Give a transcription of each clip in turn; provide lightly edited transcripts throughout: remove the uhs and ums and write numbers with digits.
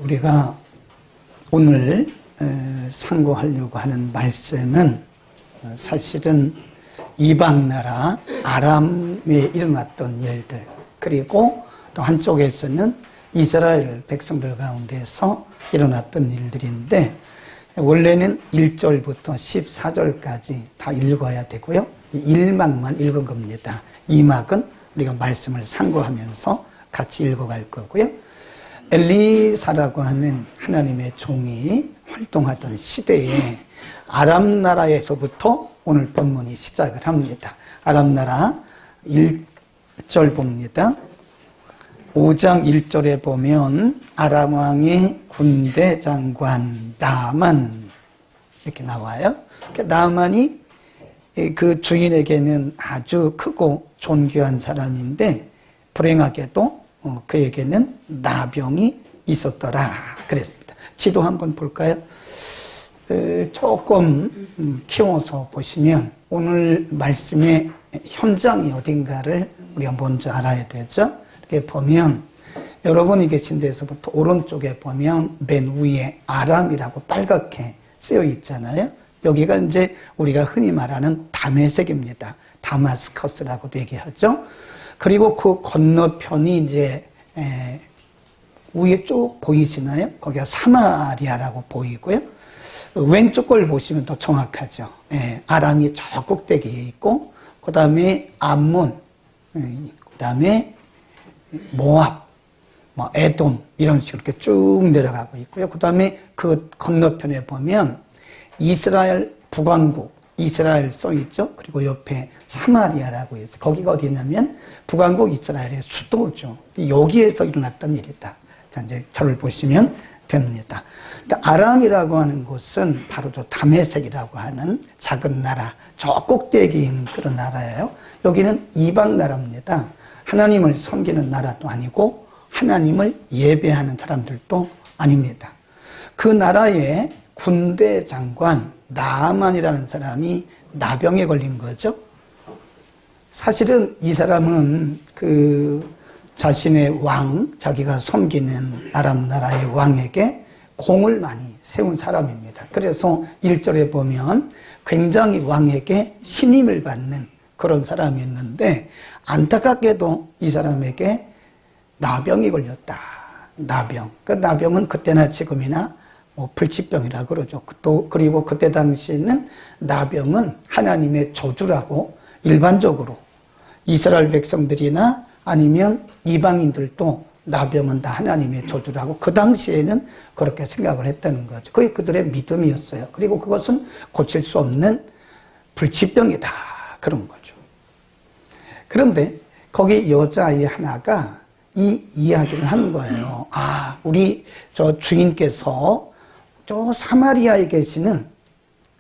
우리가 오늘 상고하려고 하는 말씀은 사실은 이방나라 아람에 일어났던 일들, 그리고 또 한쪽에서는 이스라엘 백성들 가운데서 일어났던 일들인데, 원래는 1절부터 14절까지 다 읽어야 되고요. 1막만 읽은 겁니다. 2막은 우리가 말씀을 상고하면서 같이 읽어갈 거고요. 엘리사라고 하는 하나님의 종이 활동하던 시대에 아람 나라에서부터 오늘 본문이 시작을 합니다. 아람 나라 1절 봅니다. 5장 1절에 보면 아람 왕의 군대 장관 나만 이렇게 나와요. 나만이 그 주인에게는 아주 크고 존귀한 사람인데, 불행하게도 그에게는 나병이 있었더라 그랬습니다. 지도 한번 볼까요? 조금 키워서 보시면 오늘 말씀의 현장이 어딘가를 우리가 먼저 알아야 되죠. 이렇게 보면 여러분이 계신 데서부터 오른쪽에 보면 맨 위에 아람이라고 빨갛게 쓰여 있잖아요. 여기가 이제 우리가 흔히 말하는 다메섹입니다. 다마스커스라고도 얘기하죠. 그리고 그 건너편이 이제 위에 쭉 보이시나요? 거기가 사마리아라고 보이고요. 왼쪽 걸 보시면 더 정확하죠. 아람이 저 꼭대기에 있고, 그 다음에 암몬, 그 다음에 모압, 에돔 이런 식으로 이렇게 쭉 내려가고 있고요. 그 다음에 그 건너편에 보면 이스라엘 북왕국, 이스라엘 써 있죠. 그리고 옆에 사마리아라고 해서 거기가 어디냐면 북왕국 이스라엘의 수도죠. 여기에서 일어났던 일이다. 자, 이제 저를 보시면 됩니다. 그러니까 아람이라고 하는 곳은 바로 저 다메섹이라고 하는 작은 나라, 저 꼭대기인 그런 나라예요. 여기는 이방 나라입니다. 하나님을 섬기는 나라도 아니고 하나님을 예배하는 사람들도 아닙니다. 그 나라의 군대 장관 나아만이라는 사람이 나병에 걸린 거죠. 사실은 이 사람은 그 자신의 왕, 자기가 섬기는 아람 나라의 왕에게 공을 많이 세운 사람입니다. 그래서 1절에 보면 굉장히 왕에게 신임을 받는 그런 사람이었는데, 안타깝게도 이 사람에게 나병이 걸렸다. 나병. 그 나병은 그때나 지금이나 불치병이라고 그러죠. 또 그리고 그때 당시에는 나병은 하나님의 저주라고 일반적으로 이스라엘 백성들이나 아니면 이방인들도 나병은 다 하나님의 저주라고 그 당시에는 그렇게 생각을 했다는 거죠. 그게 그들의 믿음이었어요. 그리고 그것은 고칠 수 없는 불치병이다. 그런 거죠. 그런데 거기 여자아이 하나가 이 이야기를 하는 거예요. 아, 우리 저 주인께서 저 사마리아에 계시는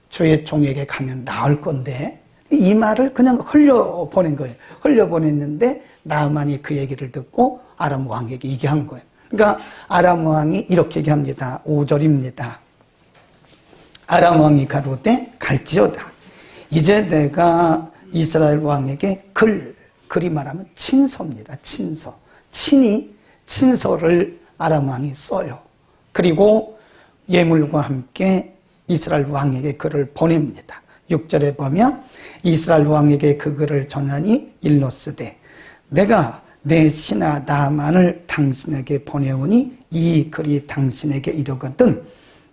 주의 종에게 가면 나을 건데, 이 말을 그냥 흘려보낸 거예요. 흘려보냈는데 나아만이 그 얘기를 듣고 아람 왕에게 얘기한 거예요. 그러니까 아람 왕이 이렇게 얘기합니다. 5절입니다. 아람 왕이 가로되 갈지어다. 이제 내가 이스라엘 왕에게 글이 말하면 친서입니다. 친서. 친서를 아람 왕이 써요. 그리고 예물과 함께 이스라엘 왕에게 글을 보냅니다. 6절에 보면 이스라엘 왕에게 그 글을 전하니 일러쓰되 내가 내 신하 나만을 당신에게 보내오니 이 글이 당신에게 이르거든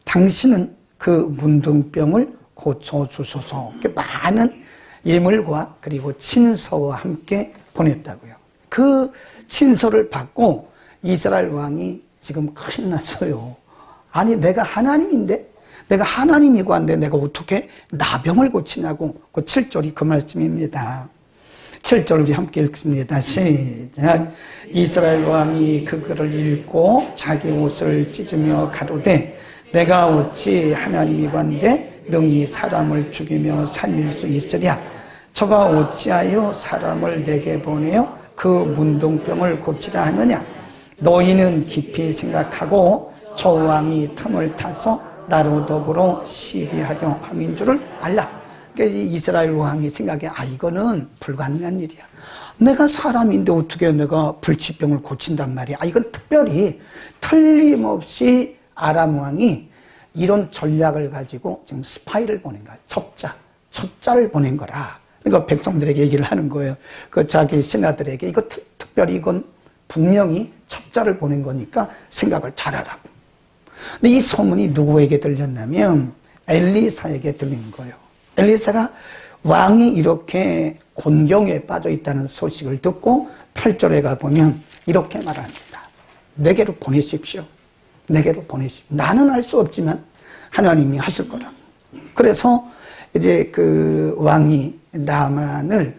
당신은 그 문둥병을 고쳐주소서. 많은 예물과 그리고 친서와 함께 보냈다고요. 그 친서를 받고 이스라엘 왕이 지금 큰일 났어요. 아니, 내가 하나님인데, 내가 하나님이고 한데 내가 어떻게 나병을 고치냐고. 그 7절이 그 말씀입니다. 7절 우리 함께 읽습니다. 시작. 이스라엘 왕이 그 글을 읽고 자기 옷을 찢으며 가로되 내가 어찌 하나님이고 한데 능히 사람을 죽이며 살릴 수 있으랴. 저가 어찌하여 사람을 내게 보내어 그 문둥병을 고치라 하느냐. 너희는 깊이 생각하고 저 왕이 틈을 타서 나로 더불어 시비하려 함인 줄을 알라. 그러니까 이스라엘 왕이 생각해, 이거는 불가능한 일이야. 내가 사람인데 어떻게 내가 불치병을 고친단 말이야. 이건 특별히 틀림없이 아람 왕이 이런 전략을 가지고 지금 스파이를 보낸 거야. 첩자를 보낸 거라. 그러니까 백성들에게 얘기를 하는 거예요. 그 자기 신하들에게 이거 특별히 이건 분명히 첩자를 보낸 거니까 생각을 잘하라고. 근데 이 소문이 누구에게 들렸냐면 엘리사에게 들린 거예요. 엘리사가 왕이 이렇게 곤경에 빠져 있다는 소식을 듣고 8절에 가보면 이렇게 말합니다. 내게로 보내십시오. 내게로 보내십시오. 나는 할 수 없지만 하나님이 하실 거라고. 그래서 이제 그 왕이 나만을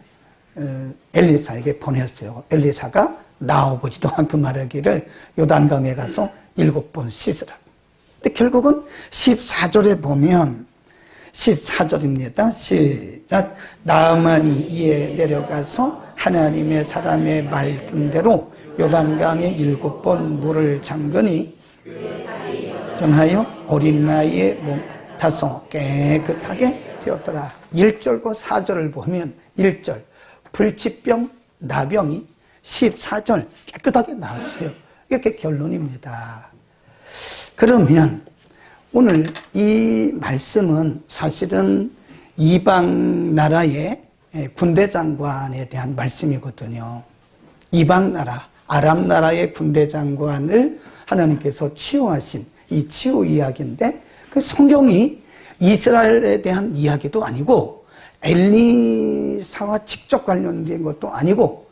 엘리사에게 보냈어요. 엘리사가 나오보지도 않고 말하기를 요단강에 가서 7번 씻으라고. 근데 결국은 14절에 보면 14절입니다. 시작. 나아만이 이에 내려가서 하나님의 사람의 말씀대로 요단강에 7번 물을 잠그니 전하여 어린 나이에 몸 다소 깨끗하게 되었더라. 1절과 4절을 보면 1절 불치병 나병이 14절 깨끗하게 나았어요. 이렇게 결론입니다. 그러면 오늘 이 말씀은 사실은 이방 나라의 군대 장관에 대한 말씀이거든요. 이방 나라, 아람 나라의 군대 장관을 하나님께서 치유하신 이 치유 이야기인데 그 성경이 이스라엘에 대한 이야기도 아니고 엘리사와 직접 관련된 것도 아니고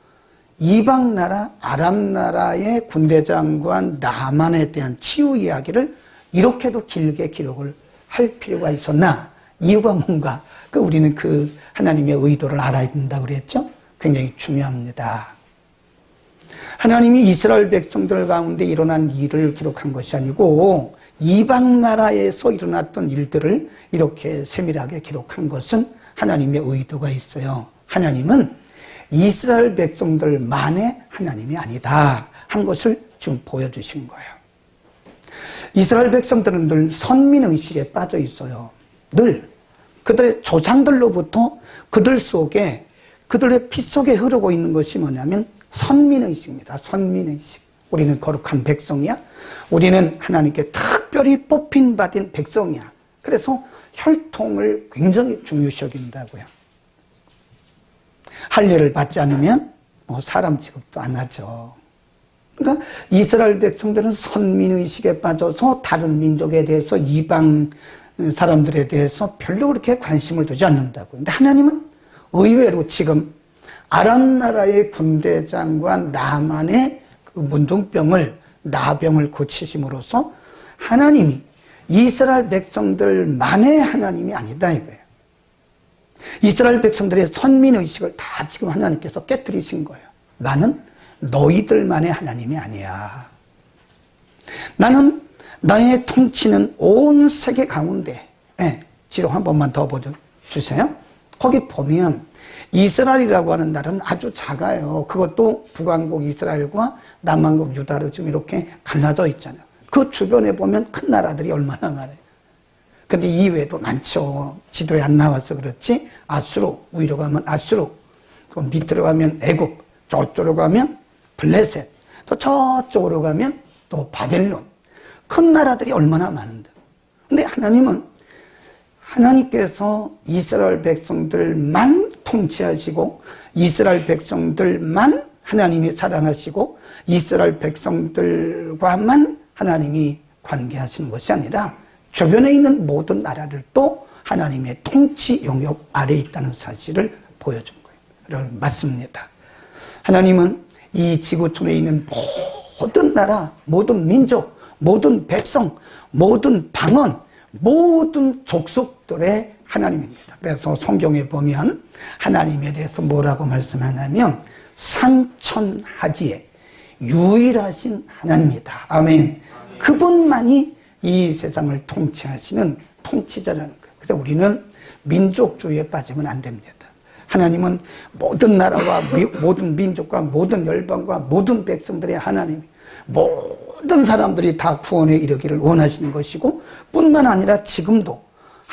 이방 나라, 아람 나라의 군대 장관 나만에 대한 치유 이야기를 이렇게도 길게 기록을 할 필요가 있었나? 이유가 뭔가? 우리는 그 하나님의 의도를 알아야 된다고 그랬죠? 굉장히 중요합니다. 하나님이 이스라엘 백성들 가운데 일어난 일을 기록한 것이 아니고 이방 나라에서 일어났던 일들을 이렇게 세밀하게 기록한 것은 하나님의 의도가 있어요. 하나님은 이스라엘 백성들만의 하나님이 아니다 한 것을 지금 보여주신 거예요. 이스라엘 백성들은 늘 선민의식에 빠져 있어요. 늘 그들의 조상들로부터 그들 속에 그들의 피 속에 흐르고 있는 것이 뭐냐면 선민의식입니다. 선민의식. 우리는 거룩한 백성이야. 우리는 하나님께 특별히 뽑힌 받은 백성이야. 그래서 혈통을 굉장히 중요시 여긴다고요. 할례를 받지 않으면 사람 취급도 안 하죠. 그러니까 이스라엘 백성들은 선민의식에 빠져서 다른 민족에 대해서 이방 사람들에 대해서 별로 그렇게 관심을 두지 않는다고요. 근데 하나님은 의외로 지금 아람 나라의 군대 장관 나만의 그 문둥병을 나병을 고치심으로써 하나님이 이스라엘 백성들만의 하나님이 아니다 이거예요. 이스라엘 백성들의 선민의식을 다 지금 하나님께서 깨뜨리신 거예요. 나는 너희들만의 하나님이 아니야. 나는 나의 통치는 온 세계 가운데. 지도 한 번만 더 보여주세요. 거기 보면 이스라엘이라고 하는 나라는 아주 작아요. 그것도 북왕국 이스라엘과 남왕국 유다로 지금 이렇게 갈라져 있잖아요. 그 주변에 보면 큰 나라들이 얼마나 많아요. 근데 이외에도 많죠. 지도에 안 나와서 그렇지. 아수르, 위로 가면 아수르, 또 밑으로 가면 애굽, 저쪽으로 가면 블레셋, 또 저쪽으로 가면 또 바벨론. 큰 나라들이 얼마나 많은데. 근데 하나님께서 이스라엘 백성들만 통치하시고 이스라엘 백성들만 하나님이 사랑하시고 이스라엘 백성들과만 하나님이 관계하시는 것이 아니라 주변에 있는 모든 나라들도 하나님의 통치 영역 아래에 있다는 사실을 보여준 거예요. 맞습니다. 하나님은 이 지구촌에 있는 모든 나라, 모든 민족, 모든 백성, 모든 방언, 모든 족속들의 하나님입니다. 그래서 성경에 보면 하나님에 대해서 뭐라고 말씀하냐면 상천하지에 유일하신 하나님이다. 아멘. 그분만이 이 세상을 통치하시는 통치자라는 거예요. 그래서 우리는 민족주의에 빠지면 안 됩니다. 하나님은 모든 나라와 모든 민족과 모든 열방과 모든 백성들의 하나님, 모든 사람들이 다 구원에 이르기를 원하시는 것이고 뿐만 아니라 지금도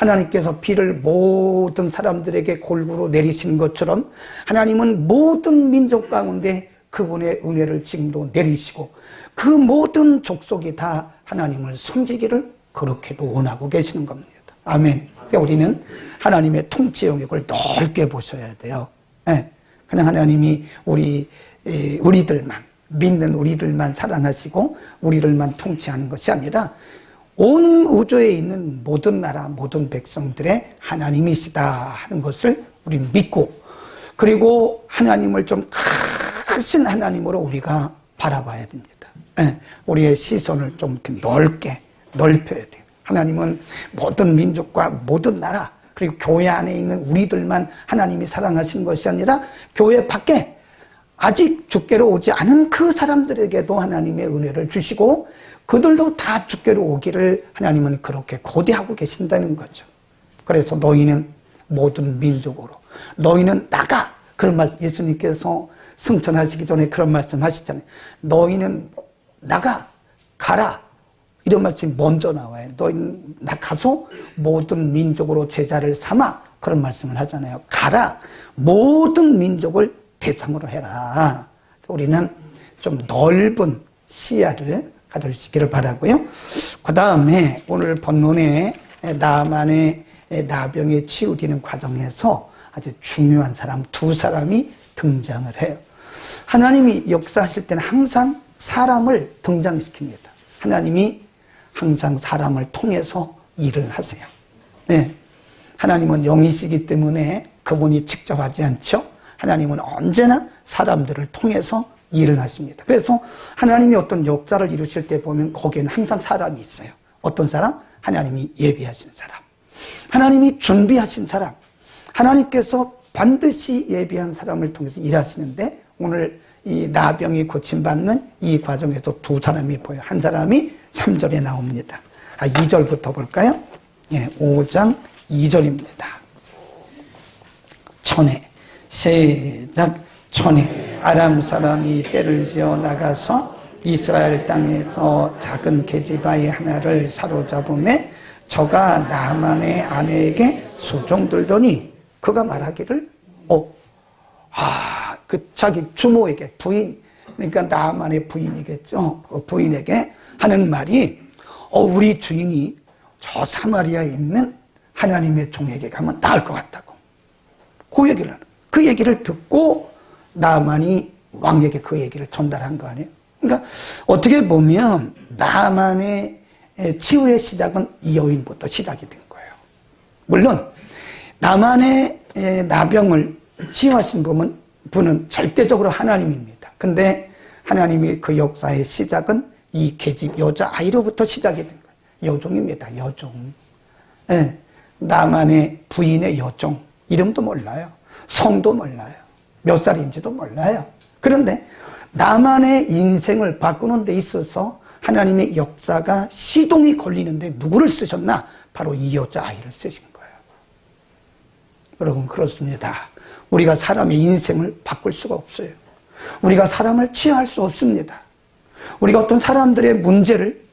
하나님께서 비를 모든 사람들에게 골고루 내리시는 것처럼 하나님은 모든 민족 가운데 그분의 은혜를 지금도 내리시고 그 모든 족속이 다 하나님을 섬기기를 그렇게도 원하고 계시는 겁니다. 아멘. 우리는 하나님의 통치 영역을 넓게 보셔야 돼요. 그냥 하나님이 우리들만 믿는 우리들만 사랑하시고 우리들만 통치하는 것이 아니라 온 우주에 있는 모든 나라 모든 백성들의 하나님이시다 하는 것을 우리는 믿고 그리고 하나님을 좀 크신 하나님으로 우리가 바라봐야 됩니다. 우리의 시선을 좀 이렇게 넓게 넓혀야 돼요. 하나님은 모든 민족과 모든 나라 그리고 교회 안에 있는 우리들만 하나님이 사랑하신 것이 아니라 교회 밖에 아직 주께로 오지 않은 그 사람들에게도 하나님의 은혜를 주시고 그들도 다 주께로 오기를 하나님은 그렇게 고대하고 계신다는 거죠. 그래서 너희는 모든 민족으로 너희는 나가 그런 말 예수님께서 승천하시기 전에 그런 말씀 하시잖아요. 너희는 나가 가라 이런 말씀이 먼저 나와요. 너희는 나가서 모든 민족으로 제자를 삼아 그런 말씀을 하잖아요. 가라 모든 민족을 대상으로 해라. 우리는 좀 넓은 시야를 가지시기를 바라고요. 그 다음에 오늘 본문에 나만의 나병에 치유되는 과정에서 아주 중요한 사람 두 사람이 등장을 해요. 하나님이 역사하실 때는 항상 사람을 등장시킵니다. 하나님이 항상 사람을 통해서 일을 하세요. 하나님은 영이시기 때문에 그분이 직접 하지 않죠. 하나님은 언제나 사람들을 통해서 일을 하십니다. 그래서 하나님이 어떤 역사를 이루실 때 보면 거기에는 항상 사람이 있어요. 어떤 사람? 하나님이 예비하신 사람. 하나님이 준비하신 사람. 하나님께서 반드시 예비한 사람을 통해서 일하시는데 오늘 이 나병이 고침받는 이 과정에서 두 사람이 보여요. 한 사람이 3절에 나옵니다. 2절부터 볼까요? 5장 2절입니다. 천에 시작. 천에 아람 사람이 떼를 지어 나가서 이스라엘 땅에서 작은 계집아이 하나를 사로잡음에 저가 나만의 아내에게 수종들더니 그가 말하기를 그 자기 주모에게 부인 그러니까 나만의 부인이겠죠. 그 부인에게 하는 말이 우리 주인이 저 사마리아에 있는 하나님의 종에게 가면 나을 것 같다고 그 얘기를 듣고 나만이 왕에게 그 얘기를 전달한 거 아니에요. 그러니까 어떻게 보면 나만의 치유의 시작은 이 여인부터 시작이 된 거예요. 물론 나만의 나병을 치유하신 분은 절대적으로 하나님입니다. 근데 하나님이 그 역사의 시작은 이 계집 여자아이로부터 시작이 된 거예요. 여종입니다. 여종. 나만의 부인의 여종. 이름도 몰라요. 성도 몰라요. 몇 살인지도 몰라요. 그런데 나만의 인생을 바꾸는 데 있어서 하나님의 역사가 시동이 걸리는데 누구를 쓰셨나? 바로 이 여자아이를 쓰신 거예요. 여러분 그렇습니다. 우리가 사람의 인생을 바꿀 수가 없어요. 우리가 사람을 치유할 수 없습니다. 우리가 어떤 사람들의 문제를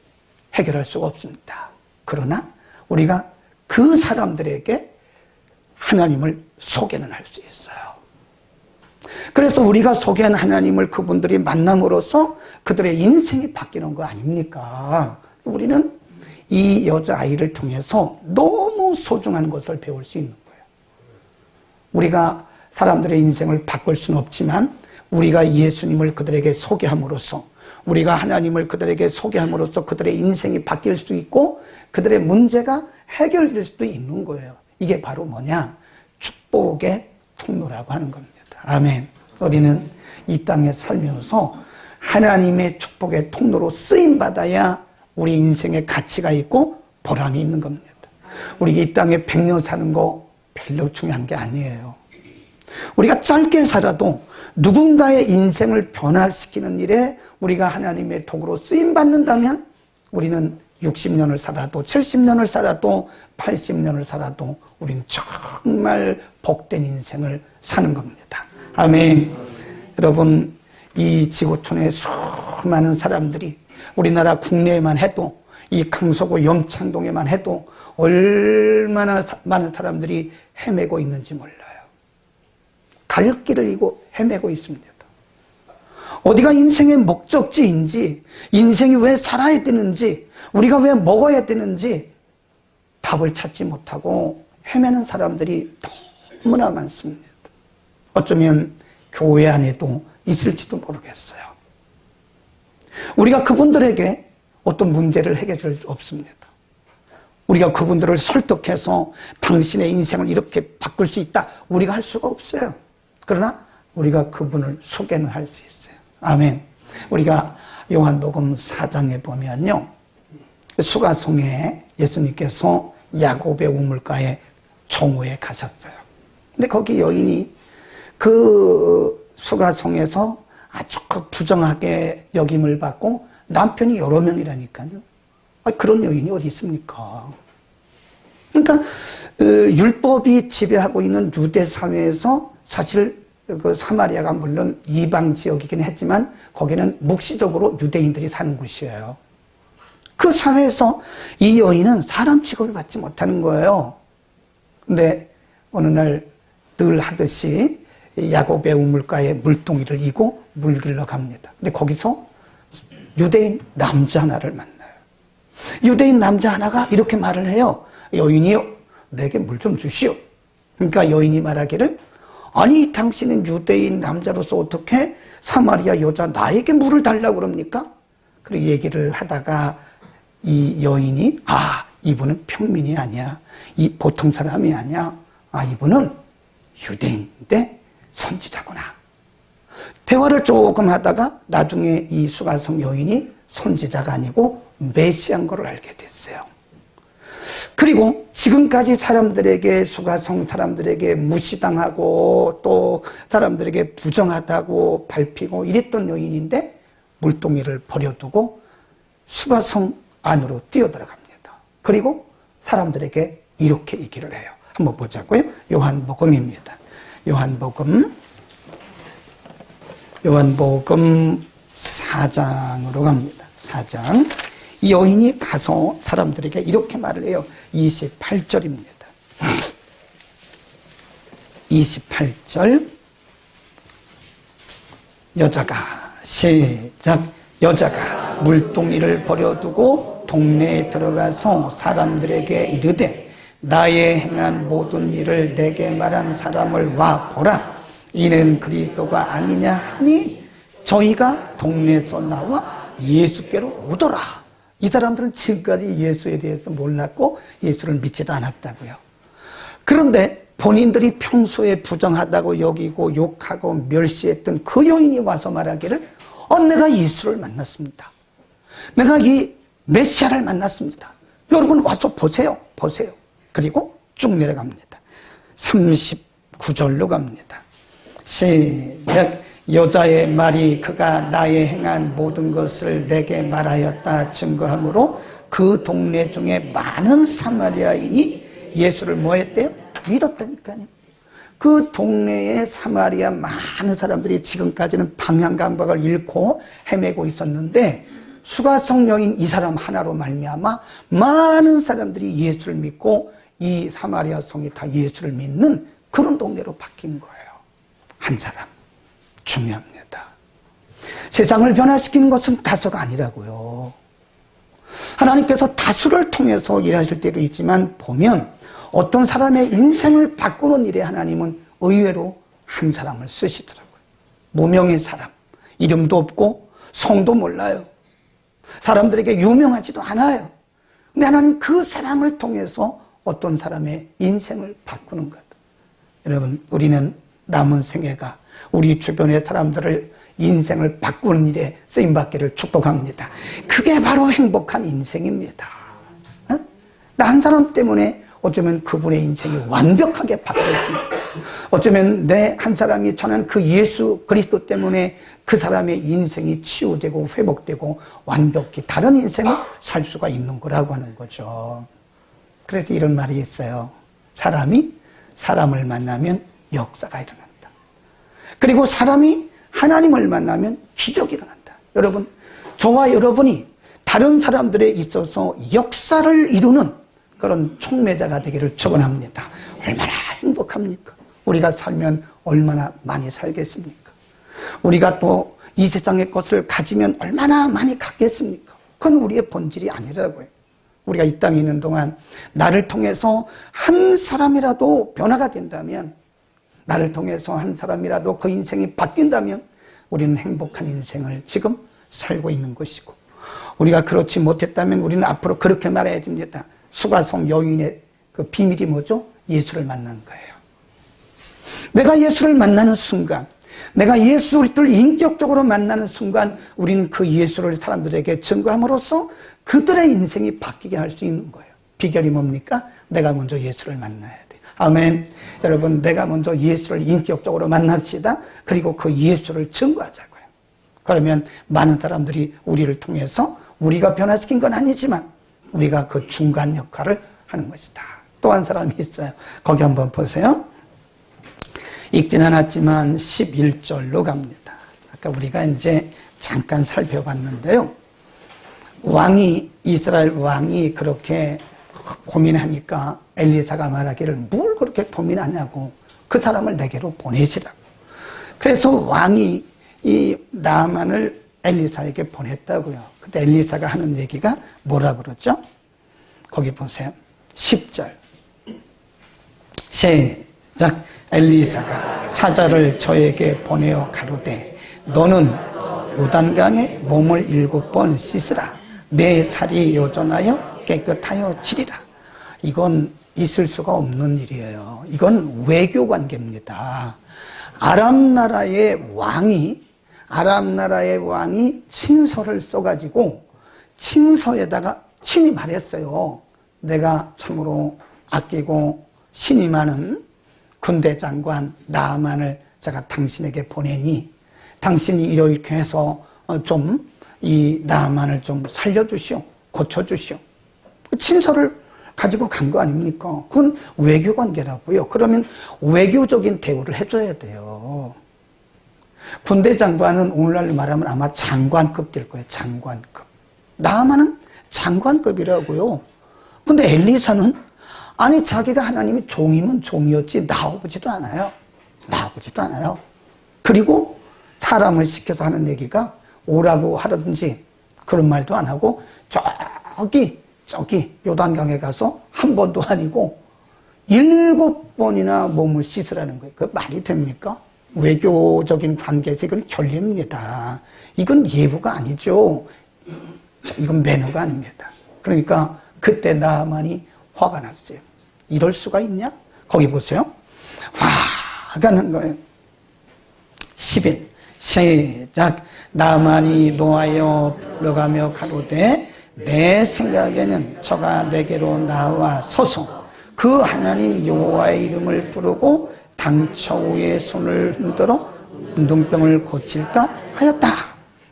해결할 수가 없습니다. 그러나 우리가 그 사람들에게 하나님을 소개는 할 수 있어요. 그래서 우리가 소개한 하나님을 그분들이 만남으로써 그들의 인생이 바뀌는 거 아닙니까? 우리는 이 여자아이를 통해서 너무 소중한 것을 배울 수 있는 거예요. 우리가 사람들의 인생을 바꿀 수는 없지만 우리가 예수님을 그들에게 소개함으로써 우리가 하나님을 그들에게 소개함으로써 그들의 인생이 바뀔 수 있고 그들의 문제가 해결될 수도 있는 거예요. 이게 바로 뭐냐? 축복의 통로라고 하는 겁니다. 아멘. 우리는 이 땅에 살면서 하나님의 축복의 통로로 쓰임받아야 우리 인생에 가치가 있고 보람이 있는 겁니다. 우리 이 땅에 100년 사는 거 별로 중요한 게 아니에요. 우리가 짧게 살아도 누군가의 인생을 변화시키는 일에 우리가 하나님의 도구로 쓰임받는다면 우리는 60년을 살아도 70년을 살아도 80년을 살아도 우리는 정말 복된 인생을 사는 겁니다. 아멘. 여러분 이 지구촌의 수많은 사람들이 우리나라 국내에만 해도 이 강서구 염창동에만 해도 얼마나 많은 사람들이 헤매고 있는지 몰라요. 갈 길을 잃고 헤매고 있습니다. 어디가 인생의 목적지인지, 인생이 왜 살아야 되는지, 우리가 왜 먹어야 되는지 답을 찾지 못하고 헤매는 사람들이 너무나 많습니다. 어쩌면 교회 안에도 있을지도 모르겠어요. 우리가 그분들에게 어떤 문제를 해결할 수 없습니다. 우리가 그분들을 설득해서 당신의 인생을 이렇게 바꿀 수 있다, 우리가 할 수가 없어요. 그러나 우리가 그분을 소개는 할 수 있어요. 아멘. 우리가 요한복음 4장에 보면요, 수가성에 예수님께서 야곱의 우물가에 정오에 가셨어요. 근데 거기 여인이 그 수가성에서 아주 부정하게 여김을 받고 남편이 여러 명이라니까요. 그런 여인이 어디 있습니까? 그러니까 율법이 지배하고 있는 유대 사회에서 사실 그 사마리아가 물론 이방 지역이긴 했지만 거기는 묵시적으로 유대인들이 사는 곳이에요. 그 사회에서 이 여인은 사람 취급을 받지 못하는 거예요. 근데 어느 날 늘 하듯이 야곱의 우물가에 물동이를 이고 물 길러 갑니다. 근데 거기서 유대인 남자 하나를 만나요. 유대인 남자 하나가 이렇게 말을 해요. 여인이요, 내게 물 좀 주시오. 그러니까 여인이 말하기를, 아니 당신은 유대인 남자로서 어떻게 사마리아 여자 나에게 물을 달라고 그럽니까? 그리고 얘기를 하다가 이 여인이, 이분은 평민이 아니야, 이 보통 사람이 아니야, 이분은 유대인인데 선지자구나. 대화를 조금 하다가 나중에 이 수가성 여인이 선지자가 아니고 메시아인 걸 알게 됐어요. 그리고 지금까지 사람들에게, 수가성 사람들에게 무시당하고 또 사람들에게 부정하다고 밟히고 이랬던 여인인데 물동이를 버려두고 수가성 안으로 뛰어들어갑니다. 그리고 사람들에게 이렇게 얘기를 해요. 한번 보자고요. 요한복음입니다. 요한복음 4장으로 갑니다. 4장. 이 여인이 가서 사람들에게 이렇게 말을 해요. 28절입니다. 28절. 여자가 물동이를 버려두고 동네에 들어가서 사람들에게 이르되, 나의 행한 모든 일을 내게 말한 사람을 와 보라, 이는 그리스도가 아니냐 하니 저희가 동네에서 나와 예수께로 오더라. 이 사람들은 지금까지 예수에 대해서 몰랐고 예수를 믿지도 않았다고요. 그런데 본인들이 평소에 부정하다고 여기고 욕하고 멸시했던 그 여인이 와서 말하기를, 내가 예수를 만났습니다. 내가 이 메시아를 만났습니다. 여러분 와서 보세요. 그리고 쭉 내려갑니다. 39절로 갑니다. 시작. 여자의 말이 그가 나의 행한 모든 것을 내게 말하였다 증거하므로 그 동네 중에 많은 사마리아인이 예수를 뭐 했대요? 믿었다니까요. 그 동네에 사마리아 많은 사람들이 지금까지는 방향 감각을 잃고 헤매고 있었는데 수가성 여인 이 사람 하나로 말미암아 많은 사람들이 예수를 믿고 이 사마리아 성이 다 예수를 믿는 그런 동네로 바뀐 거예요. 한 사람. 중요합니다. 세상을 변화시키는 것은 다수가 아니라고요. 하나님께서 다수를 통해서 일하실 때도 있지만 보면 어떤 사람의 인생을 바꾸는 일에 하나님은 의외로 한 사람을 쓰시더라고요. 무명의 사람, 이름도 없고 성도 몰라요. 사람들에게 유명하지도 않아요. 근데 하나님 그 사람을 통해서 어떤 사람의 인생을 바꾸는 것. 여러분, 우리는 남은 생애가 우리 주변의 사람들을 인생을 바꾸는 일에 쓰임받기를 축복합니다. 그게 바로 행복한 인생입니다. 나 한 사람 때문에 어쩌면 그분의 인생이 완벽하게 바뀌었습니다. 어쩌면 내 한 사람이 전한 그 예수 그리스도 때문에 그 사람의 인생이 치유되고 회복되고 완벽히 다른 인생을 살 수가 있는 거라고 하는 거죠. 그래서 이런 말이 있어요. 사람이 사람을 만나면 역사가 일어난다. 그리고 사람이 하나님을 만나면 기적이 일어난다. 여러분, 저와 여러분이 다른 사람들에 있어서 역사를 이루는 그런 촉매자가 되기를 축원합니다. 얼마나 행복합니까? 우리가 살면 얼마나 많이 살겠습니까? 우리가 또 이 세상의 것을 가지면 얼마나 많이 갖겠습니까? 그건 우리의 본질이 아니라고요. 우리가 이 땅에 있는 동안 나를 통해서 한 사람이라도 변화가 된다면, 나를 통해서 한 사람이라도 그 인생이 바뀐다면 우리는 행복한 인생을 지금 살고 있는 것이고, 우리가 그렇지 못했다면 우리는 앞으로 그렇게 말해야 됩니다. 수가성 여인의 그 비밀이 뭐죠? 예수를 만난 거예요. 내가 예수를 만나는 순간, 내가 예수를 인격적으로 만나는 순간 우리는 그 예수를 사람들에게 증거함으로써 그들의 인생이 바뀌게 할 수 있는 거예요. 비결이 뭡니까? 내가 먼저 예수를 만나야 돼. 아멘. 여러분, 내가 먼저 예수를 인격적으로 만납시다. 그리고 그 예수를 증거하자고요. 그러면 많은 사람들이 우리를 통해서, 우리가 변화시킨 건 아니지만 우리가 그 중간 역할을 하는 것이다. 또 한 사람이 있어요. 거기 한번 보세요. 읽진 않았지만 11절로 갑니다. 아까 우리가 이제 잠깐 살펴봤는데요. 이스라엘 왕이 그렇게 고민하니까 엘리사가 말하기를 뭘 그렇게 고민하냐고, 그 사람을 내게로 보내시라고. 그래서 왕이 이 나아만을 엘리사에게 보냈다고요. 그때 엘리사가 하는 얘기가 뭐라 그러죠? 거기 보세요. 10절. 시작. 엘리사가 사자를 저에게 보내어 가로되 너는 요단강에 몸을 7번 씻으라. 내 살이 여전하여 깨끗하여 지리라. 이건 있을 수가 없는 일이에요. 이건 외교 관계입니다. 아람 나라의 왕이 친서를 써가지고 친서에다가 친히 말했어요. 내가 참으로 아끼고 신이 많은 군대 장관 나아만을 제가 당신에게 보내니 당신이 이렇게 해서 좀 이 나아만을 좀 살려주시오, 고쳐주시오. 친서를 가지고 간 거 아닙니까? 그건 외교 관계라고요. 그러면 외교적인 대우를 해줘야 돼요. 군대 장관은 오늘날 말하면 아마 장관급 될 거예요. 장관급. 나아만은 장관급이라고요. 근데 엘리사는 아니 자기가 하나님이 종이면 종이었지 나오지도 않아요. 그리고 사람을 시켜서 하는 얘기가 오라고 하든지 그런 말도 안 하고 저기 요단강에 가서 한 번도 아니고 7번이나 몸을 씻으라는 거예요. 그 말이 됩니까? 외교적인 관계에서 이건 결례입니다. 이건 예부가 아니죠. 이건 매너가 아닙니다. 그러니까 그때 나아만이 화가 났어요. 이럴 수가 있냐? 거기 보세요. 화가 난 거예요. 10일 시작. 나아만이 노하여 불러가며 가로되 내 생각에는 저가 내게로 나와 서서 그 하나님 여호와의 이름을 부르고 당처 위에 손을 흔들어 운동병을 고칠까 하였다.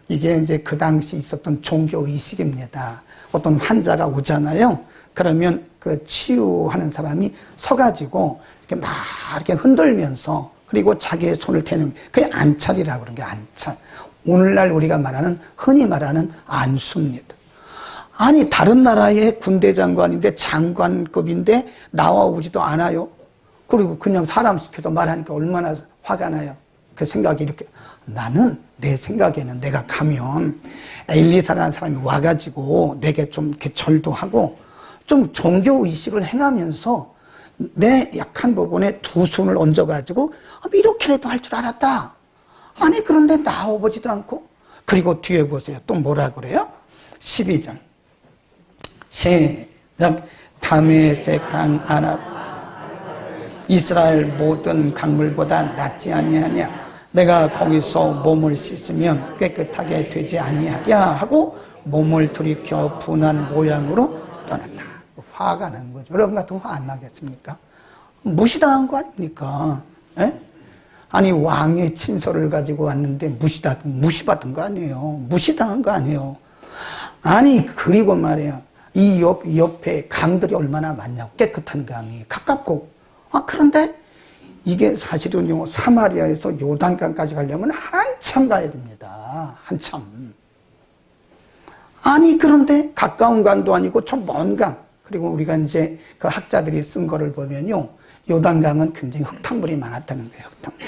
이게 이제 그 당시 있었던 종교 의식입니다. 어떤 환자가 오잖아요. 그러면 그 치유하는 사람이 서가지고 이렇게 막 이렇게 흔들면서 그리고 자기의 손을 대는 그게 안찰이라고 그러는 게 안찰. 오늘날 우리가 말하는 흔히 말하는 안수입니다. 아니 다른 나라의 군대 장관인데 장관급인데 나와오지도 않아요. 그리고 그냥 사람 시켜서 말하니까 얼마나 화가 나요. 그 생각이 이렇게 나는 내 생각에는 내가 가면 엘리사라는 사람이 와가지고 내게 좀 이렇게 절도 하고 좀 종교의식을 행하면서 내 약한 부분에 두 손을 얹어가지고 이렇게라도 할 줄 알았다. 아니 그런데 나와보지도 않고. 그리고 뒤에 보세요. 또 뭐라 그래요? 12절 시작. 다메섹강 아랍 이스라엘 모든 강물보다 낫지 아니하냐. 내가 거기서 몸을 씻으면 깨끗하게 되지 아니하냐 하고 몸을 돌이켜 분한 모양으로 떠났다. 화가 난 거죠. 여러분 같으면 화 안 나겠습니까? 무시당한 거 아닙니까? 에? 아니 왕의 친서를 가지고 왔는데 무시받은 거 아니에요. 무시당한 거 아니에요. 아니 그리고 말이야 이 옆에 강들이 얼마나 많냐고. 깨끗한 강이 가깝고. 그런데 이게 사실은요 사마리아에서 요단강까지 가려면 한참 가야 됩니다. 한참. 아니, 그런데 가까운 강도 아니고 저 먼 강. 그리고 우리가 이제 그 학자들이 쓴 거를 보면요. 요단강은 굉장히 흙탕물이 많았다는 거예요, 흙탕물.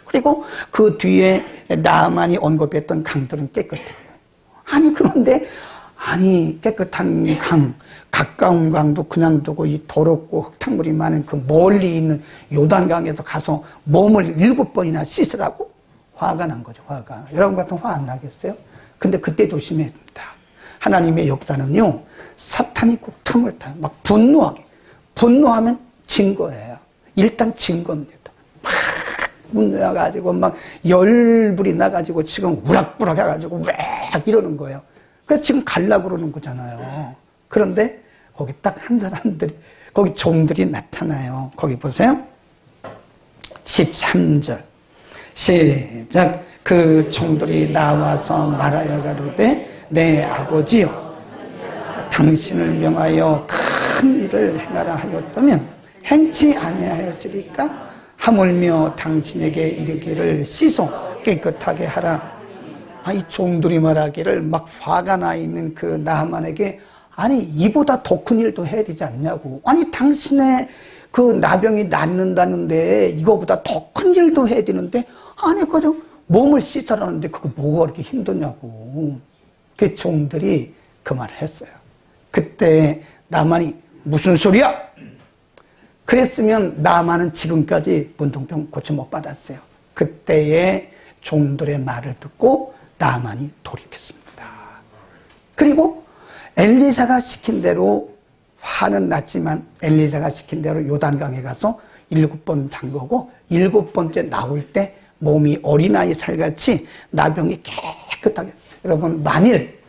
그리고 그 뒤에 나만이 언급했던 강들은 깨끗해요. 아니, 그런데, 아니, 깨끗한 강, 가까운 강도 그냥 두고 이 더럽고 흙탕물이 많은 그 멀리 있는 요단강에서 가서 몸을 7번이나 씻으라고? 화가 난 거죠, 화가. 여러분 같은 화 안 나겠어요? 근데 그때 조심해야 됩니다. 하나님의 역사는요, 사탄이 꼭 틈을 타요. 막 분노하게. 분노하면 진 거예요. 일단 진 겁니다. 막 분노해가지고 막 열불이 나가지고 지금 우락부락 해가지고 막 이러는 거예요. 그래서 지금 갈라고 그러는 거잖아요. 그런데 거기 딱 한 사람들이, 거기 종들이 나타나요. 거기 보세요. 13절. 시작. 그 종들이 나와서 말하여 가로되 내 아버지여 당신을 명하여 큰 일을 행하라 하였다면 행치 아니하였으리까? 하물며 당신에게 이르기를 씻어 깨끗하게 하라. 이 종들이 말하기를 막 화가 나 있는 그 나만에게 아니 이보다 더 큰 일도 해야 되지 않냐고. 아니 당신의 그 나병이 낫는다는데 이거보다 더 큰 일도 해야 되는데 아니 그저 몸을 씻으라는데 그거 뭐가 그렇게 힘드냐고. 그 종들이 그 말을 했어요. 그때 나만이 무슨 소리야? 그랬으면 나만은 지금까지 문둥병 고침 못 받았어요. 그때의 종들의 말을 듣고 나만이 돌이켰습니다. 그리고 엘리사가 시킨 대로 화는 났지만 엘리사가 시킨 대로 요단강에 가서 7번 담그고 7번째 나올 때 몸이 어린아이 살같이 나병이 깨끗하게 했어요. 여러분 만일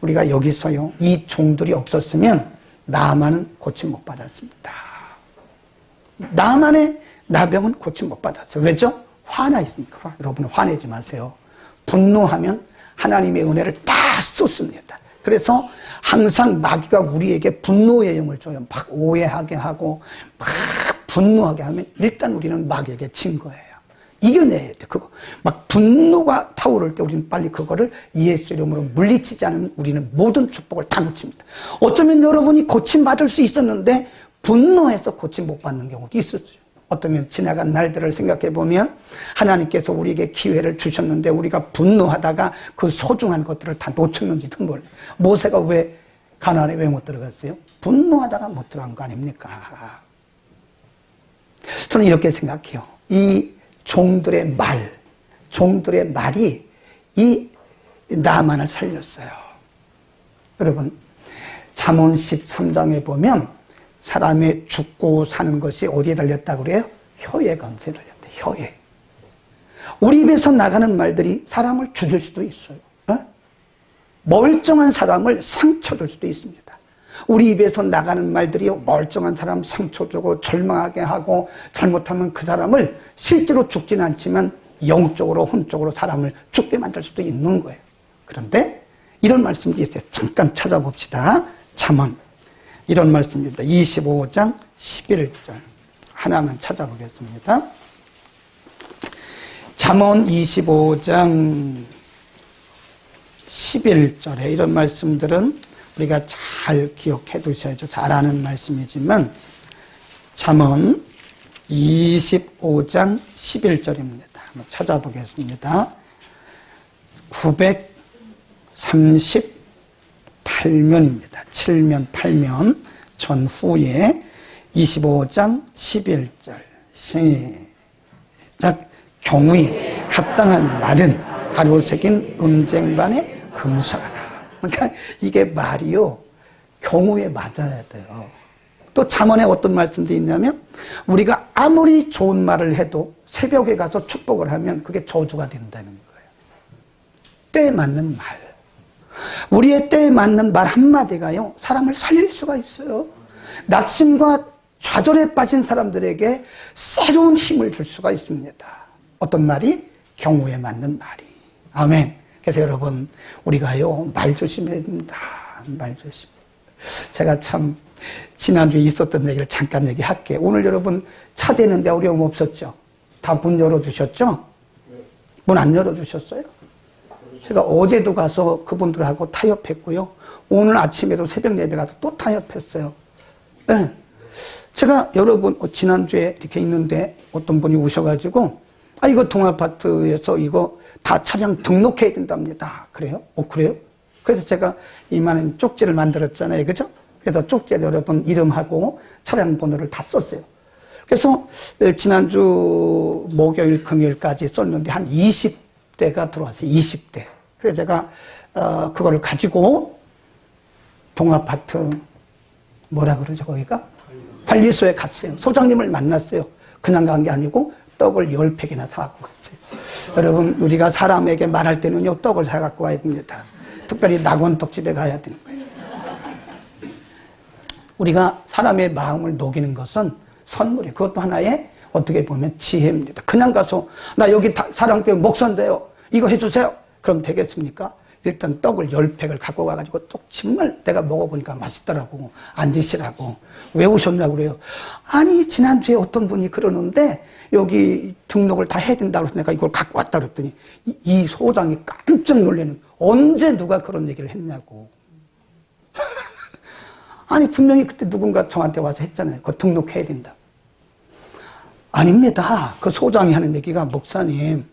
우리가 여기서요 이 종들이 없었으면 나만은 고침 못 받았습니다. 나만의 나병은 고침 못 받았어요. 왜죠? 화나 있으니까. 여러분 화내지 마세요. 분노하면 하나님의 은혜를 다 쏟습니다. 그래서 항상 마귀가 우리에게 분노의 영을 줘요. 막 오해하게 하고 막 분노하게 하면 일단 우리는 마귀에게 진 거예요. 이겨내야 돼. 그거 막 분노가 타오를 때 우리는 빨리 그거를 예수 이름으로 물리치지 않으면 우리는 모든 축복을 다 놓칩니다. 어쩌면 여러분이 고침받을 수 있었는데 분노해서 고침 못 받는 경우도 있었죠. 어쩌면 지나간 날들을 생각해 보면 하나님께서 우리에게 기회를 주셨는데 우리가 분노하다가 그 소중한 것들을 다 놓쳤는지도 몰라요. 모세가 왜 가나안에 왜 못 들어갔어요? 분노하다가 못 들어간 거 아닙니까? 저는 이렇게 생각해요. 이 종들의 말이 이 나만을 살렸어요. 여러분 잠언 13장에 보면 사람의 죽고 사는 것이 어디에 달렸다고 그래요? 혀에 감수에 달렸다. 혀에. 우리 입에서 나가는 말들이 사람을 죽일 수도 있어요. 멀쩡한 사람을 상처 줄 수도 있습니다. 우리 입에서 나가는 말들이 멀쩡한 사람 상처 주고 절망하게 하고 잘못하면 그 사람을 실제로 죽지는 않지만 영적으로 혼적으로 사람을 죽게 만들 수도 있는 거예요. 그런데 이런 말씀이 있어요. 잠깐 찾아봅시다. 잠언 이런 말씀입니다. 25장 11절 하나만 찾아보겠습니다. 잠언 25장 11절에 이런 말씀들은 우리가 잘 기억해 두셔야죠. 잘 아는 말씀이지만 잠언 25장 11절입니다. 한번 찾아보겠습니다. 938면입니다. 7면, 8면 전후에 25장 11절 시작. 경우에 합당한 말은 하루 새긴 은쟁반에 금수하라. 그러니까 이게 말이요 경우에 맞아야 돼요. 또 잠언에 어떤 말씀도 있냐면 우리가 아무리 좋은 말을 해도 새벽에 가서 축복을 하면 그게 저주가 된다는 거예요. 때에 맞는 말, 우리의 때에 맞는 말 한마디가요 사람을 살릴 수가 있어요. 낙심과 좌절에 빠진 사람들에게 새로운 힘을 줄 수가 있습니다. 어떤 말이? 경우에 맞는 말이. 아멘. 그래서 여러분 우리가요 말 조심해야 됩니다. 말 조심. 제가 참 지난주에 있었던 얘기를 잠깐 얘기할게요. 오늘 여러분 차 대는데 어려움 없었죠? 다 문 열어주셨죠? 문 안 열어주셨어요? 제가 어제도 가서 그분들하고 타협했고요. 오늘 아침에도 새벽 예배 가서 또 타협했어요. 네. 제가 여러분 지난주에 이렇게 있는데 어떤 분이 오셔가지고 이거 동아파트에서 이거 다 차량 등록해야 된답니다. 그래요? 그래요? 그래서 제가 이만한 쪽지를 만들었잖아요. 그죠? 그래서 쪽지에 여러분 이름하고 차량 번호를 다 썼어요. 그래서 지난주 목요일 금요일까지 썼는데 한 20대가 들어왔어요. 20대. 그래서 제가 그거를 가지고 동아파트 뭐라 그러죠 거기가? 관리소에 갔어요. 소장님을 만났어요. 그냥 간 게 아니고 떡을 10팩이나 사갖고 갔어요. 여러분 우리가 사람에게 말할 때는요 떡을 사갖고 가야 됩니다. 특별히 낙원떡집에 가야 되는 거예요. 우리가 사람의 마음을 녹이는 것은 선물이에요. 그것도 하나의 어떻게 보면 지혜입니다. 그냥 가서 나 여기 사랑교회 목사인데요. 이거 해주세요. 그럼 되겠습니까? 일단 떡을 10팩을 갖고 가가지고 떡 정말 내가 먹어보니까 맛있더라고. 안 드시라고. 왜 오셨냐고 그래요. 아니 지난주에 어떤 분이 그러는데 여기 등록을 다 해야 된다고 해서 내가 이걸 갖고 왔다 그랬더니 이 소장이 깜짝 놀라는 언제 누가 그런 얘기를 했냐고. 아니 분명히 그때 누군가 저한테 와서 했잖아요. 그거 등록해야 된다. 아닙니다. 그 소장이 하는 얘기가 목사님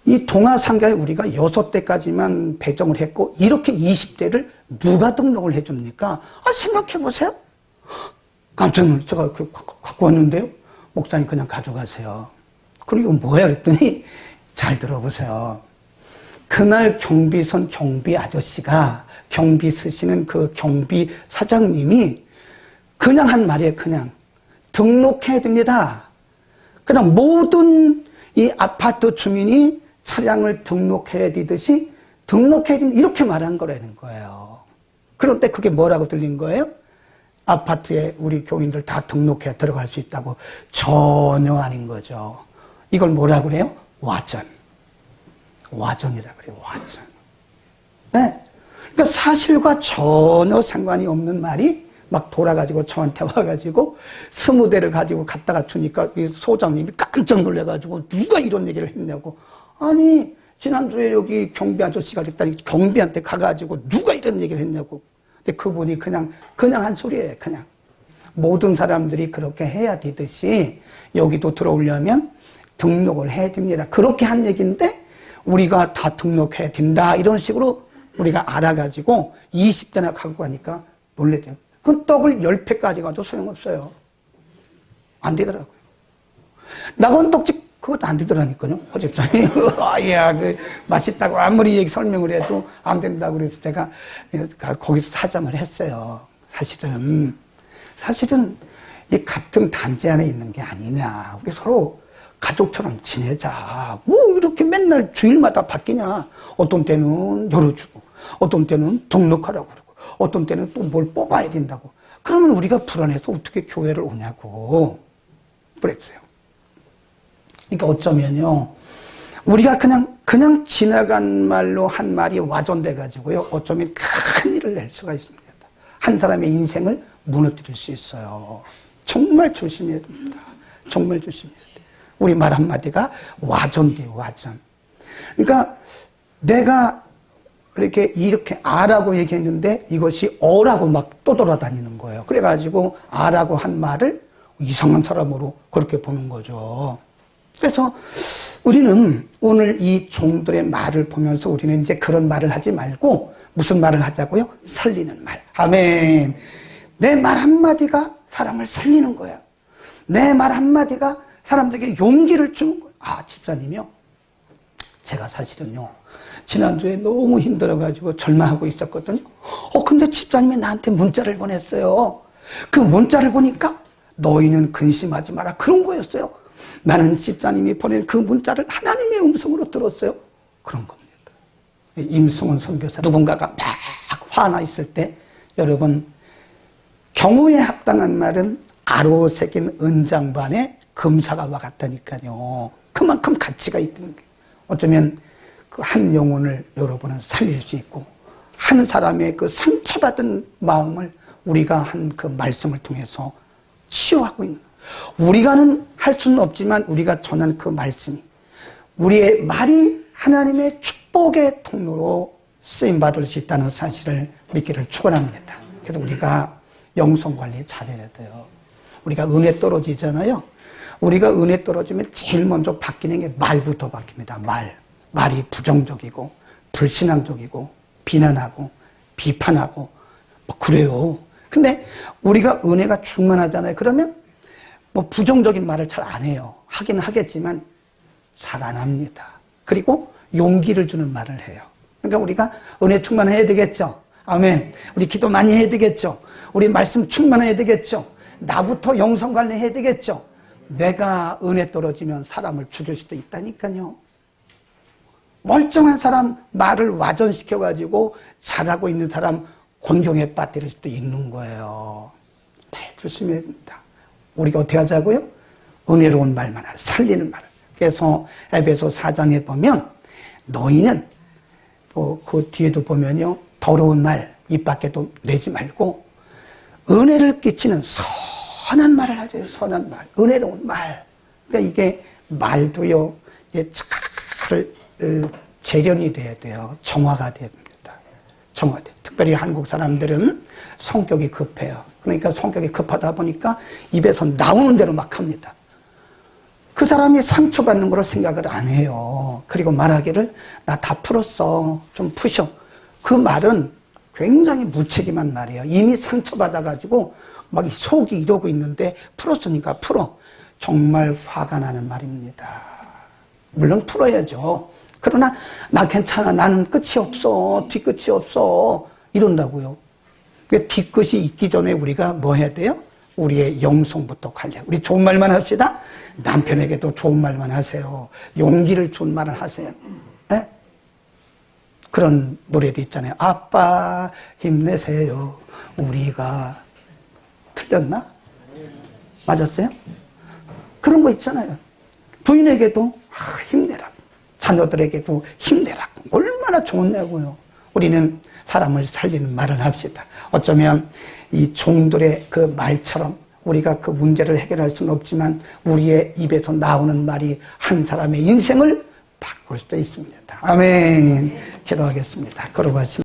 이 동아상가에 우리가 6대까지만 배정을 했고 이렇게 20대를 누가 등록을 해줍니까? 생각해보세요. 깜짝 놀라서 제가 갖고 왔는데요. 목사님 그냥 가져가세요. 그리고 이거 뭐야 그랬더니 잘 들어보세요. 그날 경비선 경비 아저씨가 경비 쓰시는 그 경비 사장님이 그냥 한 말이에요. 그냥 등록해야 됩니다. 그냥 모든 이 아파트 주민이 차량을 등록해야 되듯이 등록해야 됩니다. 이렇게 말한 거라는 거예요. 그런데 그게 뭐라고 들린 거예요? 아파트에 우리 교인들 다 등록해야 들어갈 수 있다고. 전혀 아닌 거죠. 이걸 뭐라 그래요? 와전. 와전이라 그래요. 와전. 네. 그러니까 사실과 전혀 상관이 없는 말이 막 돌아가지고 저한테 와가지고 20대를 가지고 갖다가 주니까 이 소장님이 깜짝 놀래가지고 누가 이런 얘기를 했냐고. 아니 지난주에 여기 경비 아저씨가 그랬다니 경비한테 가가지고 누가 이런 얘기를 했냐고. 근데 그분이 그냥 한 소리예요. 그냥 모든 사람들이 그렇게 해야 되듯이 여기도 들어오려면 등록을 해야 됩니다. 그렇게 한 얘기인데 우리가 다 등록해야 된다 이런 식으로 우리가 알아가지고 20대나 갖고 가니까 놀랬죠. 그럼 떡을 10팩까지 가도 소용없어요. 안 되더라고요. 낙원떡집 그것도 안 되더라니까요. 허집사님. 야, 맛있다고 아무리 설명을 해도 안 된다고 그래서 제가 거기서 사정을 했어요. 사실은 이 같은 단지 안에 있는 게 아니냐. 우리 서로 가족처럼 지내자. 뭐 이렇게 맨날 주일마다 바뀌냐. 어떤 때는 열어주고, 어떤 때는 등록하라고 그러고, 어떤 때는 또 뭘 뽑아야 된다고. 그러면 우리가 불안해서 어떻게 교회를 오냐고. 그랬어요. 그러니까 어쩌면요. 우리가 그냥 지나간 말로 한 말이 와전돼가지고요. 어쩌면 큰 일을 낼 수가 있습니다. 한 사람의 인생을 무너뜨릴 수 있어요. 정말 조심해야 됩니다. 정말 조심해야 돼요. 우리 말 한마디가 와전돼요, 와전. 그러니까 내가 이렇게 아라고 얘기했는데 이것이 어라고 막 떠돌아다니는 거예요. 그래가지고 아라고 한 말을 이상한 사람으로 그렇게 보는 거죠. 그래서 우리는 오늘 이 종들의 말을 보면서 우리는 이제 그런 말을 하지 말고 무슨 말을 하자고요? 살리는 말. 아멘. 내 말 한마디가 사람을 살리는 거야. 내 말 한마디가 사람들에게 용기를 주는 거야. 집사님이요. 제가 사실은요. 지난주에 너무 힘들어가지고 절망하고 있었거든요. 근데 집사님이 나한테 문자를 보냈어요. 그 문자를 보니까 너희는 근심하지 마라. 그런 거였어요. 나는 집사님이 보낸 그 문자를 하나님의 음성으로 들었어요. 그런 겁니다. 임승훈 선교사 누군가가 막 화나 있을 때 여러분 경우에 합당한 말은 아로 새긴 은장반에 금사가와 같다니까요. 그만큼 가치가 있다는 거예요. 어쩌면 그 한 영혼을 여러분은 살릴 수 있고 한 사람의 그 상처받은 마음을 우리가 한 그 말씀을 통해서 치유하고 있는 우리가는 할 수는 없지만 우리가 전한 그 말씀이 우리의 말이 하나님의 축복의 통로로 쓰임받을 수 있다는 사실을 믿기를 축원합니다. 그래서 우리가 영성관리 잘해야 돼요. 우리가 은혜 떨어지잖아요. 우리가 은혜 떨어지면 제일 먼저 바뀌는 게 말부터 바뀝니다. 말이 부정적이고 불신앙적이고 비난하고 비판하고 뭐 그래요. 근데 우리가 은혜가 충만하잖아요. 그러면 뭐 부정적인 말을 잘 안 해요. 하긴 하겠지만 잘 안 합니다. 그리고 용기를 주는 말을 해요. 그러니까 우리가 은혜 충만해야 되겠죠. 아멘. 우리 기도 많이 해야 되겠죠. 우리 말씀 충만해야 되겠죠. 나부터 영성 관리해야 되겠죠. 내가 은혜 떨어지면 사람을 죽일 수도 있다니까요. 멀쩡한 사람 말을 와전시켜가지고 잘하고 있는 사람 곤경에 빠뜨릴 수도 있는 거예요. 잘 조심해야 됩니다. 우리가 어떻게 하자고요? 은혜로운 말만 하자. 살리는 말을. 그래서 에베소 4장에 보면 너희는 또 그 뒤에도 보면요. 더러운 말 입 밖에도 내지 말고 은혜를 끼치는 선한 말을 하죠. 선한 말. 은혜로운 말. 그러니까 이게 말도요. 잘 재련이 돼야 돼요. 정화가 돼야 됩니다. 정화돼. 특별히 한국 사람들은 성격이 급해요. 그러니까 성격이 급하다 보니까 입에서 나오는 대로 막 합니다. 그 사람이 상처받는 걸 생각을 안 해요. 그리고 말하기를 나 다 풀었어. 좀 푸셔. 그 말은 굉장히 무책임한 말이에요. 이미 상처받아가지고 막 속이 이러고 있는데 풀었으니까 풀어. 정말 화가 나는 말입니다. 물론 풀어야죠. 그러나 나 괜찮아. 나는 끝이 없어. 뒤끝이 없어. 이런다고요. 그 뒤끝이 있기 전에 우리가 뭐 해야 돼요? 우리의 영성부터 관리하고. 우리 좋은 말만 합시다. 남편에게도 좋은 말만 하세요. 용기를 준 말을 하세요. 에? 그런 노래도 있잖아요. 아빠 힘내세요. 우리가 틀렸나? 맞았어요? 그런 거 있잖아요. 부인에게도 힘내라. 자녀들에게도 힘내라. 얼마나 좋냐고요. 우리는 사람을 살리는 말을 합시다. 어쩌면 이 종들의 그 말처럼 우리가 그 문제를 해결할 수는 없지만 우리의 입에서 나오는 말이 한 사람의 인생을 바꿀 수도 있습니다. 아멘. 기도하겠습니다. 걸어가십니다.